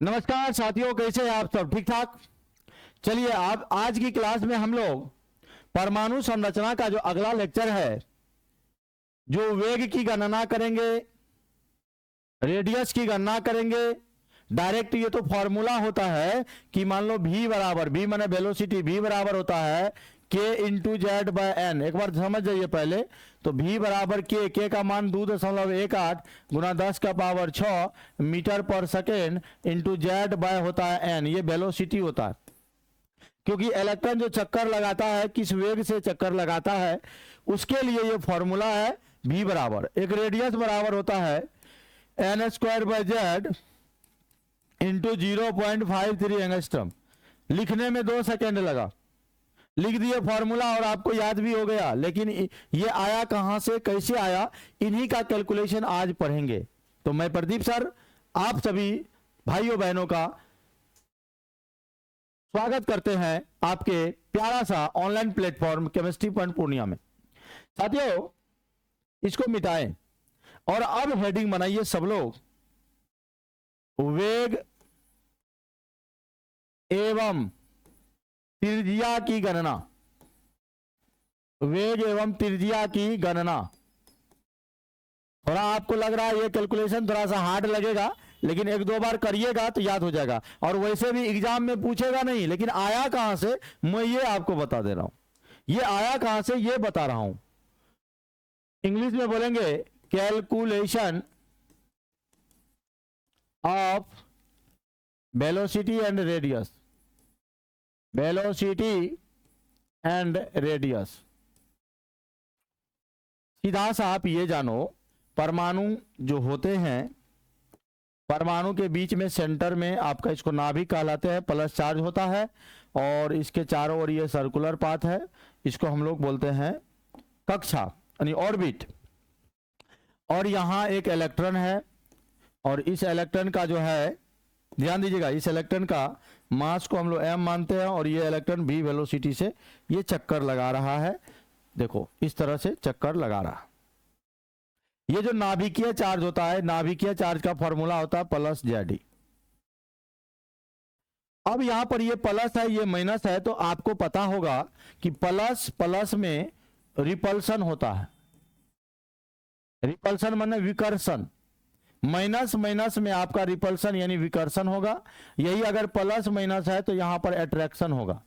नमस्कार साथियों, कैसे हैं आप सब? ठीक ठाक। चलिए, आप आज की क्लास में हम लोग परमाणु संरचना का जो अगला लेक्चर है, जो वेग की गणना करेंगे, रेडियस की गणना करेंगे। डायरेक्ट ये तो फॉर्मूला होता है कि मान लो v बराबर, v माने वेलोसिटी, v बराबर होता है k into Z by N. एक बार समझ जाइए पहले तो v बराबर k का मान 2.18 गुना 10 का पावर 6 मीटर पर सेकेंड इंटू जेड बाय होता है n। ये वेलोसिटी होता है, क्योंकि इलेक्ट्रॉन जो चक्कर लगाता है, किस वेग से चक्कर लगाता है, उसके लिए ये फॉर्मूला है v बराबर। एक रेडियस बराबर होता है N square by Z into 0.53 angstrom. लिखने में 2 सेकेंड लगा, लिख दिए फॉर्मूला और आपको याद भी हो गया। लेकिन ये आया कहां से, कैसे आया, इन्हीं का कैलकुलेशन आज पढ़ेंगे। तो मैं प्रदीप सर आप सभी भाइयों बहनों का स्वागत करते हैं आपके प्यारा सा online platform chemistry point Purnia में। साथियों, इसको मिटाएं और अब हेडिंग बनाइए सब लोग, वेग एवं त्रिज्या की गणना। वेग एवं त्रिज्या की गणना। थोड़ा आपको लग रहा है ये कैलकुलेशन थोड़ा सा हार्ड लगेगा, लेकिन एक दो बार करिएगा तो याद हो जाएगा। और वैसे भी एग्जाम में पूछेगा नहीं, लेकिन आया कहां से मैं ये आपको बता दे रहा हूं। ये आया कहां से ये बता रहा हूं। इंग्लिश में बोलेंगे calculation of velocity and radius. Velocity and radius. सीधा सा आप ये जानो, परमाणु जो होते हैं, परमाणु के बीच में सेंटर में आपका, इसको नाभिक कहलाते हैं, प्लस चार्ज होता है और इसके चारों ओर ये सर्कुलर पाथ है, इसको हम लोग बोलते हैं कक्षा यानी ऑर्बिट। और यहां एक इलेक्ट्रॉन है और इस इलेक्ट्रॉन का जो है, ध्यान दीजिएगा, इस इलेक्ट्रॉन का मास को हम लोग m मानते हैं और ये इलेक्ट्रॉन v वेलोसिटी से ये चक्कर लगा रहा है। देखो इस तरह से चक्कर लगा रहा। ये जो नाभिकीय चार्ज होता है, नाभिकीय चार्ज का फॉर्मूला होता है प्लस जेड। अब यहां पर ये प्लस है, ये माइनस है, तो आपको पता होगा कि प्लस प्लस में रिपल्सन होता है। रिपल्सन माने विकर्षण, माइनस माइनस में आपका रिपल्सन यानी विकर्षण होगा। यही अगर प्लस माइनस है तो यहां पर अट्रैक्शन होगा,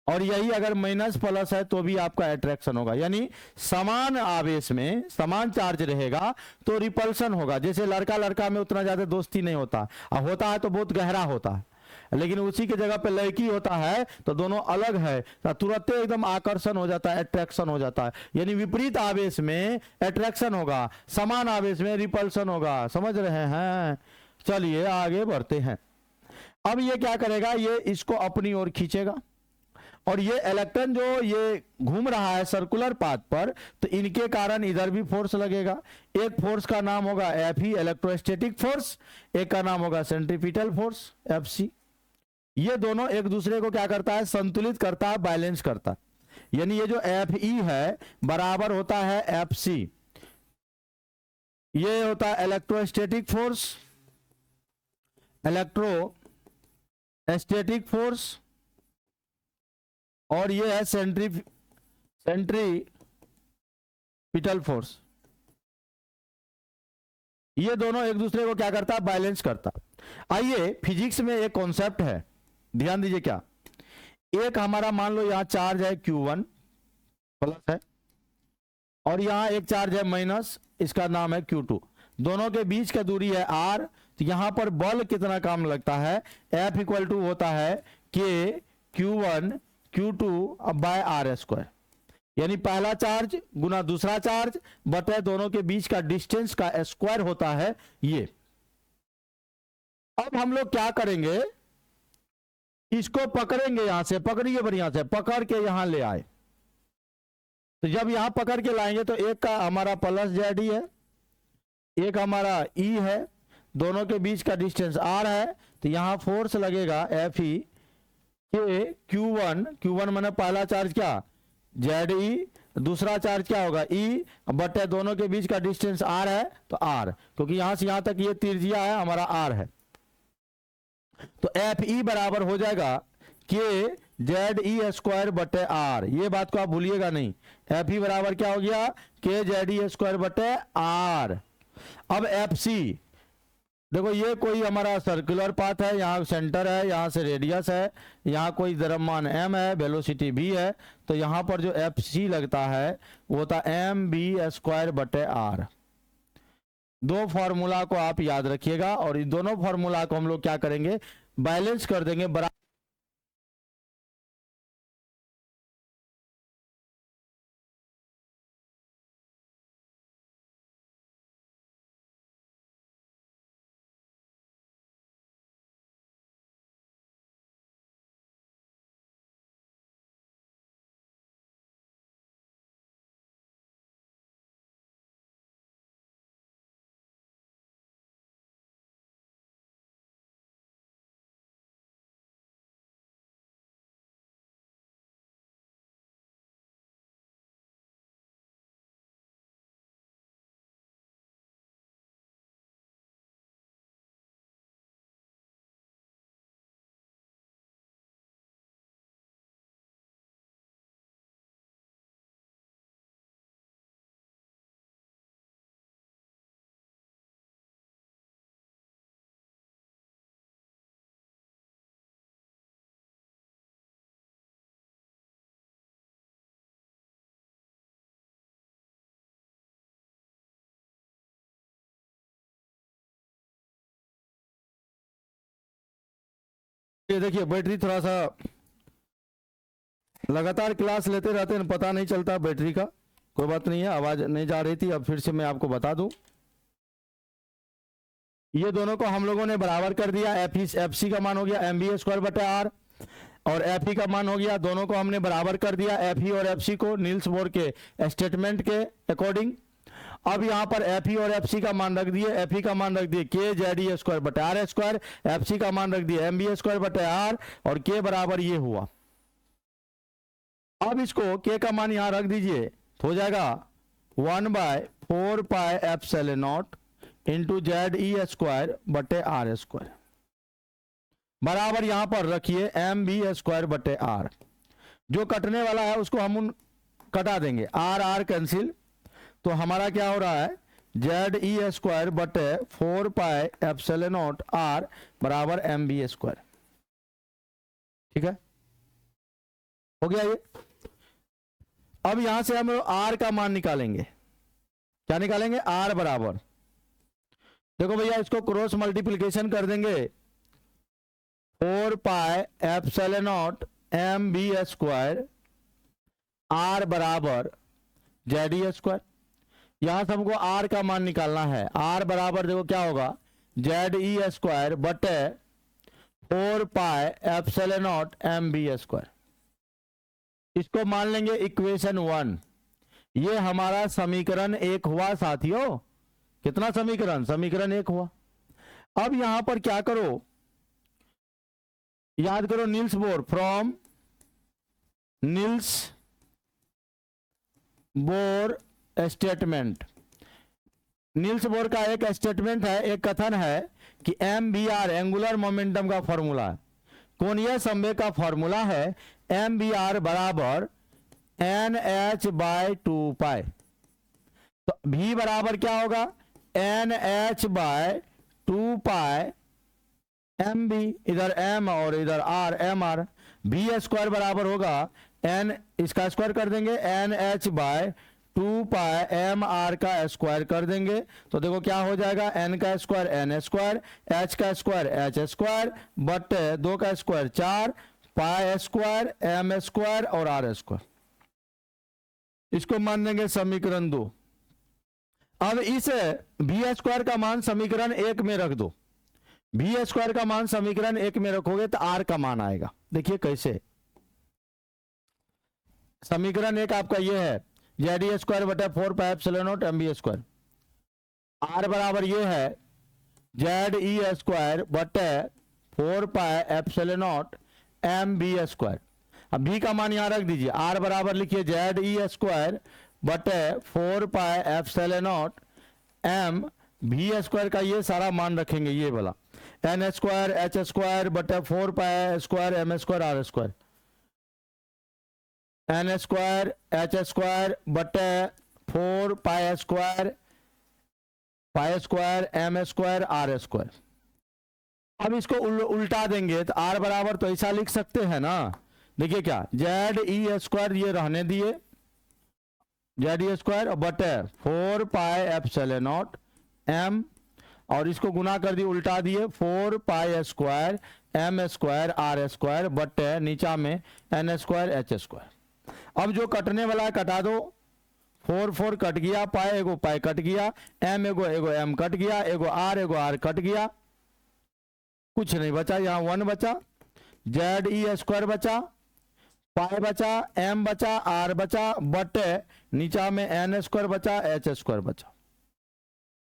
और यही अगर माइनस प्लस है तो भी आपका अट्रैक्शन होगा। यानी समान आवेश में समान चार्ज रहेगा तो रिपल्सन होगा। जैसे लड़का लड़का में उतना ज्यादा दोस्ती नहीं होता, होता है तो बहुत गहरा होता है, लेकिन उसी के जगह पे लड़की होता है तो दोनों अलग है तो तुरंत एकदम आकर्षण हो जाता है, अट्रैक्शन हो जाता है। यानी विपरीत आवेश में अट्रैक्शन होगा, समान आवेश में रिपल्सन होगा। समझ रहे हैं? चलिए आगे बढ़ते हैं। अब ये क्या करेगा, ये इसको अपनी ओर खींचेगा और ये इलेक्ट्रॉन जो ये घूम रहा है सर्कुलर पाथ पर, तो इनके कारण इधर भी फोर्स लगेगा। एक फोर्स का नाम होगा Fe इलेक्ट्रोस्टैटिक फोर्स, एक का नाम होगा सेंट्रीपिटल फोर्स Fc। ये दोनों एक दूसरे को क्या करता है, संतुलित करता है, बैलेंस करता है। यानी ये जो Fe है बराबर होता है Fc। ये होता है इलेक्ट्रोस्टैटिक फोर्स, इलेक्ट्रोस्टैटिक फोर्स, और ये है सेंट्रीपिटल फोर्स। ये दोनों एक दूसरे को क्या करता है, बैलेंस करता। आइए, फिजिक्स में एक कॉन्सेप्ट है, ध्यान दीजिए। क्या, एक हमारा मान लो यहां चार्ज है Q1 प्लस है और यहां एक चार्ज है माइनस, इसका नाम है Q2। दोनों के बीच का दूरी है r। तो यहां पर बल कितना काम लगता है, F इक्वल टू होता है K Q1 Q2 bye R square. यानी पहला चार्ज गुना दूसरा चार्ज बटे दोनों के बीच का डिस्टेंस का स्क्वायर होता है ये। अब हम लोग क्या करेंगे, इसको पकड़ेंगे, यहां से पकड़िए, बढ़िया से पकड़ के यहां ले आए। तो जब यहां पकड़ के लाएंगे तो एक का हमारा प्लस जेड है, एक हमारा E है, दोनों के बीच का डिस्टेंस R है, तो यहां फोर्स लगेगा Fe के Q1 माने पहला चार्ज क्या, Ze, दूसरा चार्ज क्या होगा ई बटे दोनों के बीच का डिस्टेंस आर है तो आर, क्योंकि यहां से यहां तक ये त्रिज्या है हमारा आर है, तो एफ ई बराबर हो जाएगा के जेड ई स्क्वायर बटे आर। ये बात को आप भूलिएगा नहीं, एफ ई बराबर क्या हो गया के जेड ई स्क्वायर बटे आर। अब एफ सी देखो, ये कोई हमारा सर्कुलर पाथ है, यहाँ सेंटर है, यहाँ से रेडियस है, यहाँ कोई द्रव्यमान m है, वेलोसिटी v है, तो यहाँ पर जो एफ सी लगता है वो होता एम बी स्क्वायर बटे आर। दो फॉर्मूला को आप याद रखिएगा और इन दोनों फॉर्मूला को हम लोग क्या करेंगे, बैलेंस कर देंगे बराबर। ये देखिए बैटरी थोड़ा सा लगातार क्लास लेते रहते हैं, पता नहीं चलता बैटरी का, कोई बात नहीं है, आवाज नहीं जा रही थी, अब फिर से मैं आपको बता दूं। ये दोनों को हम लोगों ने बराबर कर दिया, एफ सी का मान हो गया एम बी स्क्वायर बटे आर और एफ ई का मान हो गया, दोनों को हमने बराबर कर दिया एफ ई और एफ सी को नील्स बोर के स्टेटमेंट के अकॉर्डिंग। अब यहां पर एफ ई और एफ सी का मान रख दिए, एफ ई का मान रख दिए के जेड ई स्क्वायर बटे आर स्क्वायर, एफ सी का मान रख दिए एम बी स्क्वायर बटे आर और के बराबर ये हुआ। अब इसको के का मान यहां रख दीजिए तो हो जाएगा 1/4 पाई epsilon not into Z E square बटे आर स्क्वायर बराबर यहां पर रखिए एम बी स्क्वायर बटे आर। जो कटने वाला है उसको हम कटा देंगे, आर आर कैंसिल, तो हमारा क्या हो रहा है जेड ई स्क्वायर बटे 4 पाई एप्सिलॉन नॉट आर बराबर एम बी स्क्वायर। ठीक है, हो गया ये। अब यहां से हम आर का मान निकालेंगे, क्या निकालेंगे, आर बराबर, देखो भैया इसको क्रॉस मल्टीप्लिकेशन कर देंगे, 4 pi epsilon naught M B square R बराबर जेड ई स्क्वायर। यहां से हमको आर का मान निकालना है, आर बराबर देखो क्या होगा जेड ई स्क्वायर बटे 4 pi epsilon naught M B square. इसको मान लेंगे इक्वेशन 1। ये हमारा समीकरण 1 हुआ साथियों। कितना समीकरण, समीकरण 1 हुआ। अब यहां पर क्या करो, याद करो Niels Bohr, from Niels Bohr statement. Niels Bohr का एक स्टेटमेंट है, एक कथन है कि M B R angular momentum का फॉर्मूला है, कोणीय संवेग का फॉर्मूला है एम बी आर बराबर एन एच बाय 2 पाई। तो v बराबर क्या होगा N H by 2 pi M B, इधर m और इधर r, M R. V square बराबर होगा n, इसका स्क्वायर कर देंगे N H by 2 pi M are का स्क्वायर कर देंगे, तो देखो क्या हो जाएगा n का स्क्वायर n स्क्वायर, h का स्क्वायर h स्क्वायर बटे 2 का square 4 pi square m square और r स्क्वायर। इसको मान देंगे समीकरण 2। अब इस v स्क्वायर का मान समीकरण 1 में रख दो, v स्क्वायर का मान समीकरण 1 में रखोगे तो r का मान आएगा। देखिए कैसे, समीकरण 1 आपका ये है जेड ई स्क्वायर बटे 4 pi epsilon naught M B square, R बराबर ये है जेड ई स्क्वायर बटे 4 pi epsilon naught M B square. अब भी का मान यहाँ रख दीजिए, आर बराबर लिखिए जेड ई स्क्वायर बटे 4 पाई एप्सिलॉन नॉट एम भी स्क्वायर का ये सारा मान रखेंगे, ये वाला एन स्क्वायर एच स्क्वायर बटे 4 pi square M square R square, N square H square बटे 4 pi square M square R square. अब इसको उल्टा देंगे तो आर बराबर तो ऐसा लिख सकते हैं ना, देखिए क्या जेड ई स्क्वायर ये रहने दिए जेड ई स्क्वायर बटे 4 पाई एप्सिलॉन नॉट एम, और इसको गुना कर दिए उल्टा दिए 4 pi square M square R square बटे नीचा में एन स्क्वायर एच स्क्वायर। अब जो कटने वाला है कटा दो, 4 4 कट गया, पाई एगो पाई कट गया, एम एगो एम कट गया, एगो आर कट गया, कुछ नहीं बचा, यहाँ 1 बचा, जेड ई स्क्वायर बचा, पाई बचा, एम बचा, आर बचा बटे नीचा में एन स्क्वायर बचा, एच स्क्वायर बचा।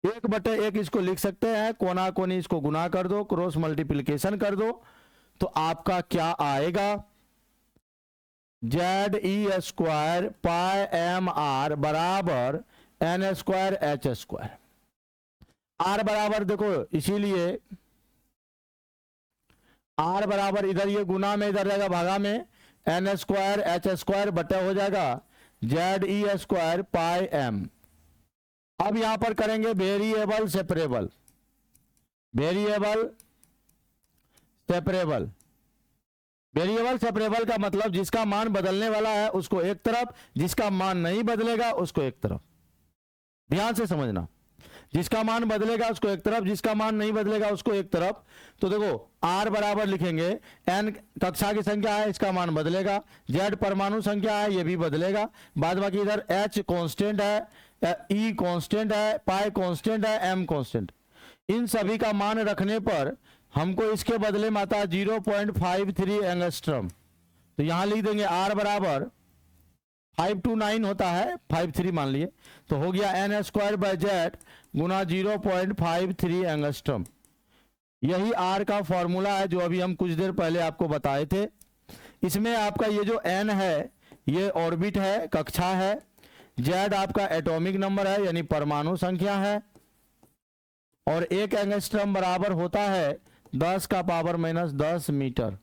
1 बटे 1 इसको लिख सकते हैं, कोना कोनी इसको गुना कर दो, क्रॉस मल्टीप्लिकेशन कर दो, तो आपका क्या आएगा Z E square pi M R बराबर N square H square. R बराबर देखो, इसीलिए आर बराबर इधर ये गुना में इधर रहेगा भागा में एन स्क्वायर एच स्क्वायर बटा हो जाएगा Z E square pi M. अब यहां पर करेंगे variable separable, variable separable. Variable separable का मतलब जिसका मान बदलने वाला है उसको एक तरफ, जिसका मान नहीं बदलेगा उसको एक तरफ। ध्यान से समझना, जिसका मान बदलेगा उसको एक तरफ, जिसका मान नहीं बदलेगा उसको एक तरफ। तो देखो R बराबर लिखेंगे, N कक्षा की संख्या है इसका मान बदलेगा, Z परमाणु संख्या है ये भी बदलेगा, बाद बाकी इधर H कांस्टेंट है, E कांस्टेंट है, पाई कांस्टेंट है, M कांस्टेंट। इन सभी का मान रखने पर हमको इसके बदले में आता है 0.53 एंगस्ट्रम। तो यहां लिख देंगे R बराबर 529 होता है, 53 मान लिए, तो हो गया एन स्क्वायर बाय जेड गुना 0.53 एंगस्ट्रम। यही आर का फॉर्मूला है जो अभी हम कुछ देर पहले आपको बताए थे। इसमें आपका ये जो एन है ये ऑर्बिट है, कक्षा है, जेड आपका एटॉमिक नंबर है यानी परमाणु संख्या है, और 1 एंगस्ट्रम बराबर होता है 10 का पावर -10 मीटर।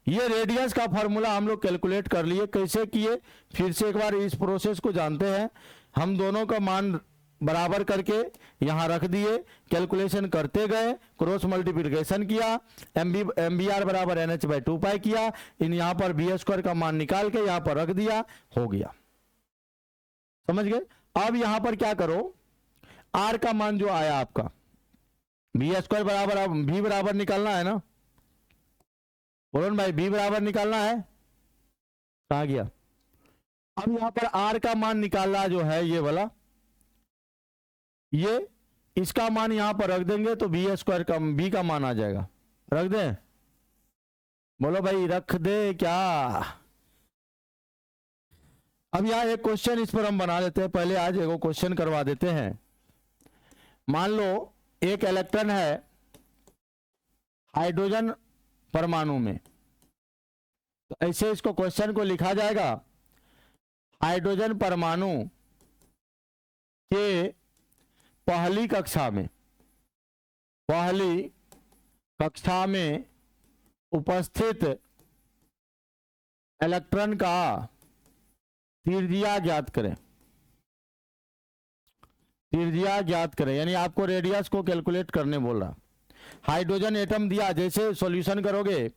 ये रेडियस का फॉर्मूला हम लोग कैलकुलेट कर लिए, कैसे किए फिर से एक बार इस प्रोसेस को जानते हैं। हम दोनों का मान बराबर करके यहां रख दिए, कैलकुलेशन करते गए, क्रॉस मल्टीप्लिकेशन किया, एम बी आर बराबर एन एच बाई 2 पाई किया, इन यहां पर बी स्क्वायर का मान निकाल के यहां पर रख दिया, हो गया। समझ गए? अब यहां पर क्या करो, आर का मान जो आया आपका बी स्क्वायर बराबर, अब भी बराबर निकालना है ना, बोलो भाई बी बराबर निकालना है, कहा गया। अब यहां पर आर का मान निकालना जो है ये वाला, ये इसका मान यहां पर रख देंगे तो बी स्क्वायर का बी का मान आ जाएगा। रख दें? बोलो भाई रख दे क्या? अब यहां एक क्वेश्चन इस पर हम बना लेते हैं, पहले आज एक क्वेश्चन करवा देते हैं। मान लो एक इलेक्ट्रॉन है हाइड्रोजन परमाणु में, तो ऐसे इसको क्वेश्चन को लिखा जाएगा, हाइड्रोजन परमाणु के पहली कक्षा में उपस्थित इलेक्ट्रॉन का त्रिज्या ज्ञात करें। त्रिज्या ज्ञात करें यानी आपको रेडियस को कैलकुलेट करने बोल रहा। हाइड्रोजन एटम दिया, जैसे सॉल्यूशन करोगे,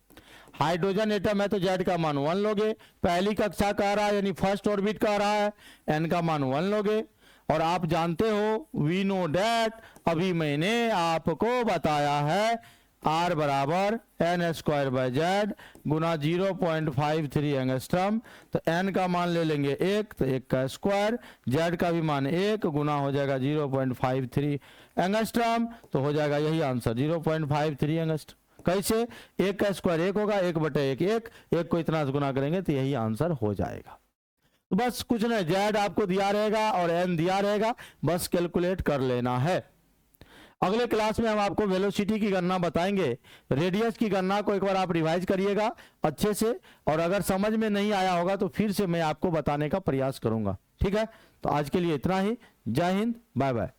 हाइड्रोजन एटम है तो जेड का मान 1 लोगे, पहली कक्षा का रहा है यानी फर्स्ट ऑर्बिट का रहा है, एन का मान 1 लोगे। और आप जानते हो वी नो डैट, अभी मैंने आपको बताया है आर बराबर एन स्क्वायर बाय जेड गुना 0.53 एंगस्ट्रम। तो एन का मान ले लेंगे 1 तो 1 का स्क्वायर, जेड का भी मान 1 गुना हो जाएगा 0.53 एंगस्ट्रम, तो हो जाएगा यही आंसर 0.53 एंगस्ट्रम। कैसे? 1 का स्क्वायर 1 होगा, 1 बटे 1 1 को इतना गुना करेंगे तो यही आंसर हो जाएगा। तो बस कुछ नहीं, जेड आपको दिया रहेगा और एन दिया रहेगा, बस कैलकुलेट कर लेना है। अगले क्लास में हम आपको वेलोसिटी की गणना बताएंगे, रेडियस की गणना को एक बार आप रिवाइज करिएगा अच्छे से, और अगर समझ में नहीं आया होगा तो फिर से मैं आपको बताने का प्रयास करूंगा। ठीक है, तो आज के लिए इतना ही। जय हिंद, बाय बाय।